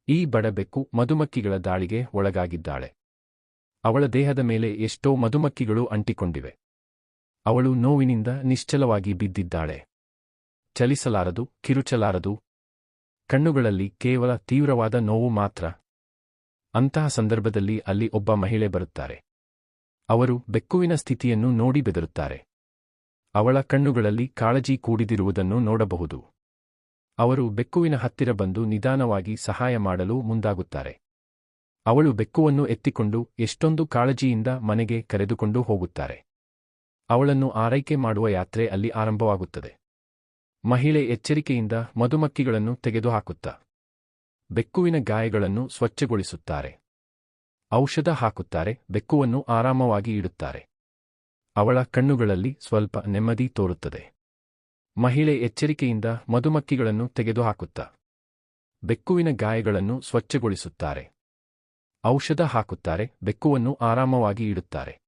ಈ ಬಡ ಬೆಕ್ಕು ಮಧುಮಕ್ಕಿಗಳ ದಾಳಿಗೆ ಒಳಗಾಗಿದ್ದಾಳೆ. ಅವಳ ದೇಹದ ಮೇಲೆ ಎಷ್ಟೋ ಮಧುಮಕ್ಕಿಗಳು ಅಂಟಿಕೊಂಡಿವೆ. ಅವಳು ನೋವಿನಿಂದ ನಿಶ್ಚಲವಾಗಿ ಬಿದ್ದಿದ್ದಾಳೆ. ಚಲಿಸಲಾರದು, ಕಿರುಚಲಾರದು. ಕಣ್ಣುಗಳಲ್ಲಿ ಕೇವಲ ತೀವ್ರವಾದ ನೋವು ಮಾತ್ರ. ಅಂತಹ ಸಂದರ್ಭದಲ್ಲಿ ಅಲ್ಲಿ ಒಬ್ಬ ಮಹಿಳೆ ಬರುತ್ತಾರೆ. ಅವರು ಬೆಕ್ಕುವಿನ ಸ್ಥಿತಿಯನ್ನು ನೋಡಿ ಬೆದರುತ್ತಾರೆ. ಅವಳ ಕಣ್ಣುಗಳಲ್ಲಿ ಕಾಳಜಿ ಕೂಡಿದಿರುವುದನ್ನು ನೋಡಬಹುದು. ಅವರು ಬೆಕ್ಕುವಿನ ಹತ್ತಿರ ಬಂದು ನಿಧಾನವಾಗಿ ಸಹಾಯ ಮಾಡಲು ಮುಂದಾಗುತ್ತಾರೆ. ಅವಳು ಬೆಕ್ಕುವನ್ನು ಎತ್ತಿಕೊಂಡು ಎಷ್ಟೊಂದು ಕಾಳಜಿಯಿಂದ ಮನೆಗೆ ಕರೆದುಕೊಂಡು ಹೋಗುತ್ತಾರೆ. ಅವಳನ್ನು ಆರೈಕೆ ಮಾಡುವ ಯಾತ್ರೆ ಅಲ್ಲಿ ಆರಂಭವಾಗುತ್ತದೆ. ಮಹಿಳೆ ಎಚ್ಚರಿಕೆಯಿಂದ ಮಧುಮಕ್ಕಿಗಳನ್ನು ತೆಗೆದುಹಾಕುತ್ತಾ ಬೆಕ್ಕುವಿನ ಗಾಯಗಳನ್ನು ಸ್ವಚ್ಛಗೊಳಿಸುತ್ತಾರೆ. ಔಷಧ ಹಾಕುತ್ತಾರೆ, ಬೆಕ್ಕುವನ್ನು ಆರಾಮವಾಗಿ ಇಡುತ್ತಾರೆ. ಅವಳ ಕಣ್ಣುಗಳಲ್ಲಿ ಸ್ವಲ್ಪ ನೆಮ್ಮದಿ ತೋರುತ್ತದೆ. ಮಹಿಳೆ ಎಚ್ಚರಿಕೆಯಿಂದ ಮಧುಮಕ್ಕಿಗಳನ್ನು ತೆಗೆದುಹಾಕುತ್ತಾ ಬೆಕ್ಕುವಿನ ಗಾಯಗಳನ್ನು ಸ್ವಚ್ಛಗೊಳಿಸುತ್ತಾರೆ. ಔಷಧ ಹಾಕುತ್ತಾರೆ, ಬೆಕ್ಕುವನ್ನು ಆರಾಮವಾಗಿ ಇಡುತ್ತಾರೆ.